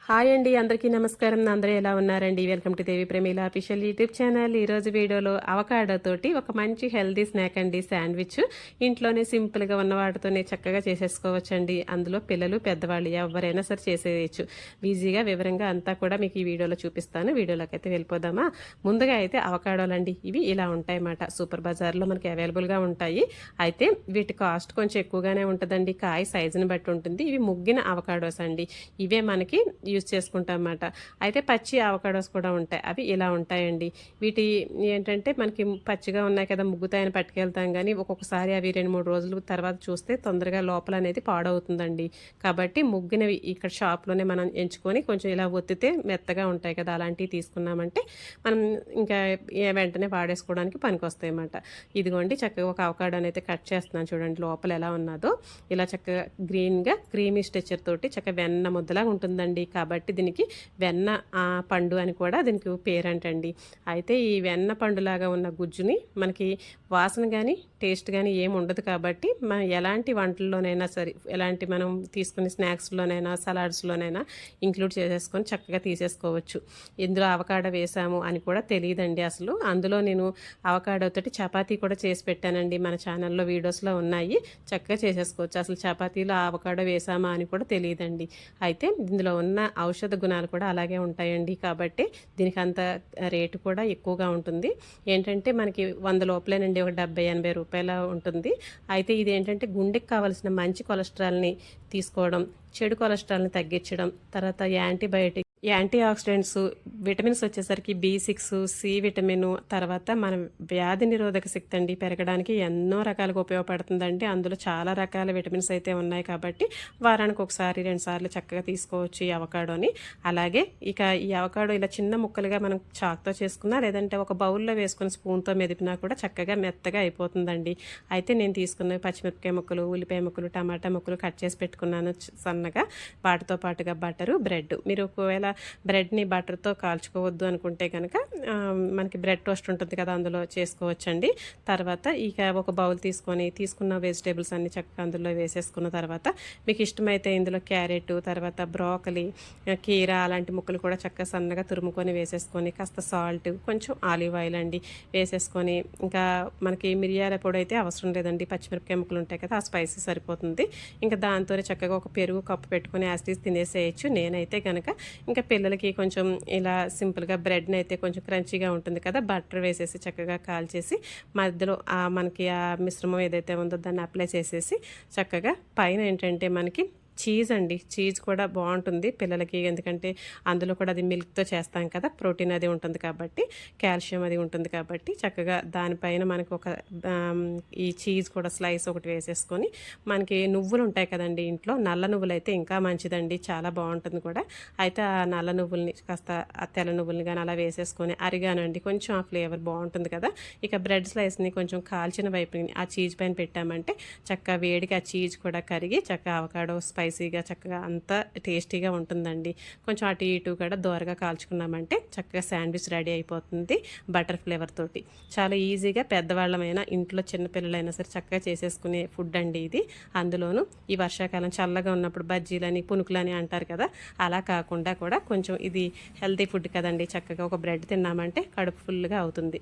Hi అండి, అందరికీ నమస్కారం. అందరూ ఎలా ఉన్నారండి? Welcome to Devi Pramila official YouTube channel. ఈరోజు వీడియోలో అవకాడో తోటి ఒక మంచి హెల్దీ స్నాక్ అండి, శాండ్విచ్. ఇంట్లోనే సింపుల్గా ఉన్న వాటితోనే చక్కగా చేసేసుకోవచ్చండి. అందులో పిల్లలు పెద్దవాళ్ళు ఎవరైనా సరే చేసేయచ్చు ఈజీగా. వివరంగా అంతా కూడా మీకు ఈ వీడియోలో చూపిస్తాను. వీడియోలోకి అయితే వెళ్ళిపోదామా? ముందుగా అయితే అవకాడోలండి, ఇవి ఇలా ఉంటాయన్నమాట. సూపర్ బజార్లో మనకి అవైలబుల్గా ఉంటాయి. అయితే వీటి కాస్ట్ కొంచెం ఎక్కువగానే ఉంటుందండి. కాయ సైజుని బట్టి ఉంటుంది. ఇవి ముగ్గిన అవకాడోస్ అండి. ఇవే మనకి యూజ్ చేసుకుంటాం అన్నమాట. అయితే పచ్చి అవకాడోస్ కూడా ఉంటాయి, అవి ఇలా ఉంటాయండి. వీటి ఏంటంటే మనకి పచ్చిగా ఉన్నాయి కదా, ముగ్గుతాయని పట్టుకెళ్తాం, కానీ ఒక్కొక్కసారి అవి 2-3 రోజుల తర్వాత చూస్తే తొందరగా లోపల అనేది పాడవుతుందండి. కాబట్టి ముగ్గినవి ఇక్కడ షాప్లోనే మనం ఎంచుకొని కొంచెం ఇలా ఒత్తితే మెత్తగా ఉంటాయి కదా, అలాంటివి తీసుకున్నామంటే మనం ఇంకా వెంటనే వాడేసుకోవడానికి పనికొస్తాయి అన్నమాట. ఇదిగోండి, చక్కగా ఒక అవకాడోని అయితే కట్ చేస్తున్నాను. చూడండి లోపల ఎలా ఉన్నదో. ఇలా చక్కగా గ్రీన్గా క్రీమీ స్ట్రెచర్ తోటి చక్కగా వెన్న ముద్దలాగా ఉంటుందండి. కాబట్టి దీనికి వెన్న పండు అని కూడా దీనికి పేరంటండి. అయితే ఈ వెన్న పండులాగా ఉన్న గుజ్జుని మనకి వాసన కానీ టేస్ట్ కానీ ఏమి ఉండదు. కాబట్టి మనం ఎలాంటి వంటల్లోనైనా సరే, ఎలాంటి మనం తీసుకునే స్నాక్స్లోనైనా సలాడ్స్లోనైనా ఇంక్లూడ్ చేసేసుకొని చక్కగా తీసేసుకోవచ్చు. ఇందులో అవకాడో వేసాము అని కూడా తెలియదండి అసలు. అందులో నేను అవకాడోతోటి చపాతీ కూడా చేసి పెట్టానండి, మన ఛానల్లో వీడియోస్లో ఉన్నాయి. చక్కగా చేసేసుకోవచ్చు. అసలు చపాతీలో అవకాడో వేసామా అని కూడా తెలియదండి. అయితే ఇందులో ఉన్న ఔషధ గుణాలు కూడా అలాగే ఉంటాయండి. కాబట్టి దీనికి అంత రేటు కూడా ఎక్కువగా ఉంటుంది. ఏంటంటే మనకి 100 లోపలేనండి, ఒక 70-80 రూపాయల ఉంటుంది. అయితే ఇది ఏంటంటే గుండెకి కావాల్సిన మంచి కొలెస్ట్రాల్ని తీసుకోవడం, చెడు కొలెస్ట్రాల్ని తగ్గించడం, తర్వాత యాంటీ ఆక్సిడెంట్స్, విటమిన్స్ వచ్చేసరికి B6, C విటమిన్, తర్వాత మన వ్యాధి నిరోధక శక్తి అండి పెరగడానికి ఎన్నో రకాలుగా ఉపయోగపడుతుందండి. అందులో చాలా రకాల విటమిన్స్ అయితే ఉన్నాయి. కాబట్టి వారానికి ఒకసారి 2 సార్లు చక్కగా తీసుకోవచ్చు ఈ అవకాడోని. అలాగే ఇక ఈ అవకాడో ఇలా చిన్న ముక్కలుగా మనం చాక్తో చేసుకున్నా, లేదంటే ఒక బౌల్లో వేసుకుని స్పూన్తో మెదిపినా కూడా చక్కగా మెత్తగా అయిపోతుందండి. అయితే నేను తీసుకున్న పచ్చిమిరపకాయ ముక్కలు, ఉల్లిపాయ ముక్కలు, టమాటా ముక్కలు కట్ చేసి పెట్టుకున్నాను సన్నగా. వాటితో పాటుగా బటరు, బ్రెడ్. మీరు ఒకవేళ బ్రెడ్ని బటర్తో కాల్చుకోవద్దు అనుకుంటే కనుక మనకి బ్రెడ్ టోస్ట్ ఉంటుంది కదా, అందులో చేసుకోవచ్చండి. తర్వాత ఇక ఒక బౌల్ తీసుకున్న వెజిటేబుల్స్ అన్ని చక్కగా అందులో వేసేసుకున్న తర్వాత మీకు ఇష్టమైతే ఇందులో క్యారెట్, తర్వాత బ్రోకలీ, కీరా అలాంటి ముక్కలు కూడా చక్కగా సన్నగా తురుముకొని వేసేసుకొని, కాస్త సాల్ట్, కొంచెం ఆలివ్ ఆయిల్ అండి వేసేసుకొని, ఇంకా మనకి మిరియాల పొడి అయితే అవసరం లేదండి, పచ్చిమిరపకాయ ముక్కలు ఉంటాయి కదా, ఆ స్పైసీ సరిపోతుంది. ఇంకా దాంతోనే చక్కగా ఒక పెరుగు కప్పు పెట్టుకొని యాసిటీస్ తినేసేయచ్చు. నేనైతే కనుక ఇంకా పిల్లలకి కొంచెం ఇలా సింపుల్గా బ్రెడ్ని అయితే కొంచెం క్రంచీగా ఉంటుంది కదా, బటర్ వేసేసి చక్కగా కాల్చేసి మధ్యలో మనకి ఆ మిశ్రమం ఏదైతే ఉందో దాన్ని అప్లై చేసేసి చక్కగా పైన ఏంటంటే మనకి చీజ్ అండి, చీజ్ కూడా బాగుంటుంది పిల్లలకి. ఎందుకంటే అందులో కూడా అది మిల్క్తో చేస్తాం కదా, ప్రోటీన్ అది ఉంటుంది కాబట్టి, కాల్షియం అది ఉంటుంది కాబట్టి చక్కగా దానిపైన మనకు ఒక ఈ చీజ్ కూడా స్లైస్ ఒకటి వేసేసుకొని, మనకి నువ్వులు ఉంటాయి కదండి ఇంట్లో, నల్ల నువ్వులు అయితే ఇంకా మంచిదండి, చాలా బాగుంటుంది కూడా. అయితే ఆ నల్ల నువ్వుల్ని కాస్త ఆ తెల్ల నువ్వుల్ని కానీ అలా వేసేసుకొని అరిగానండి, కొంచెం ఆ ఫ్లేవర్ బాగుంటుంది కదా. ఇక బ్రెడ్ స్లైస్ని కొంచెం కాల్చిన వైపుని ఆ చీజ్ పైన పెట్టామంటే చక్కగా వేడిగా ఆ చీజ్ కూడా కరిగి చక్కగా అవకాడో స్పైసీగా చక్కగా అంతా టేస్టీగా ఉంటుందండి. కొంచెం అటు ఇటు కూడా దోరగా కాల్చుకున్నామంటే చక్కగా శాండ్విచ్ రెడీ అయిపోతుంది బటర్ ఫ్లేవర్ తోటి. చాలా ఈజీగా పెద్దవాళ్ళమైనా ఇంట్లో చిన్నపిల్లలైనా సరే చక్కగా చేసేసుకునే ఫుడ్ అండి ఇది. అందులోనూ ఈ వర్షాకాలం చల్లగా ఉన్నప్పుడు బజ్జీలని, పునుకులని అంటారు కదా, అలా కాకుండా కూడా కొంచెం ఇది హెల్తీ ఫుడ్ కదండి. చక్కగా ఒక బ్రెడ్ తిన్నామంటే కడుపు ఫుల్గా అవుతుంది.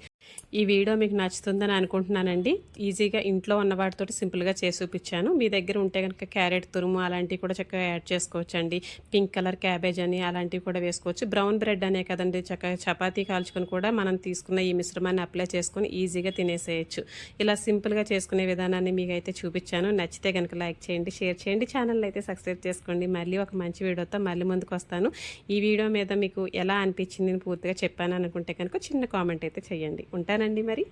ఈ వీడియో మీకు నచ్చుతుందని అనుకుంటున్నానండి. ఈజీగా ఇంట్లో ఉన్న వాటితోటి సింపుల్గా చేసి చూపించాను. మీ దగ్గర ఉంటే కనుక క్యారెట్ తురుము అలాంటివి కూడా చక్కగా యాడ్ చేసుకోవచ్చండి. పింక్ కలర్ క్యాబేజ్ అని అలాంటివి కూడా వేసుకోవచ్చు. బ్రౌన్ బ్రెడ్ అనే కదండి, చక్కగా చపాతీ కాల్చుకొని కూడా మనం తీసుకున్న ఈ మిశ్రమాన్ని అప్లై చేసుకొని ఈజీగా తినేసేయచ్చు. ఇలా సింపుల్గా చేసుకునే విధానాన్ని మీకు అయితే చూపించాను. నచ్చితే కనుక లైక్ చేయండి, షేర్ చేయండి, ఛానల్ అయితే సబ్స్క్రైబ్ చేసుకోండి. మళ్ళీ ఒక మంచి వీడియోతో మళ్ళీ ముందుకు వస్తాను. ఈ వీడియో మీద మీకు ఎలా అనిపించింది పూర్తిగా చెప్పాను అనుకుంటే కనుక చిన్న కామెంట్ అయితే చేయండి. ఉంటానండి మరి.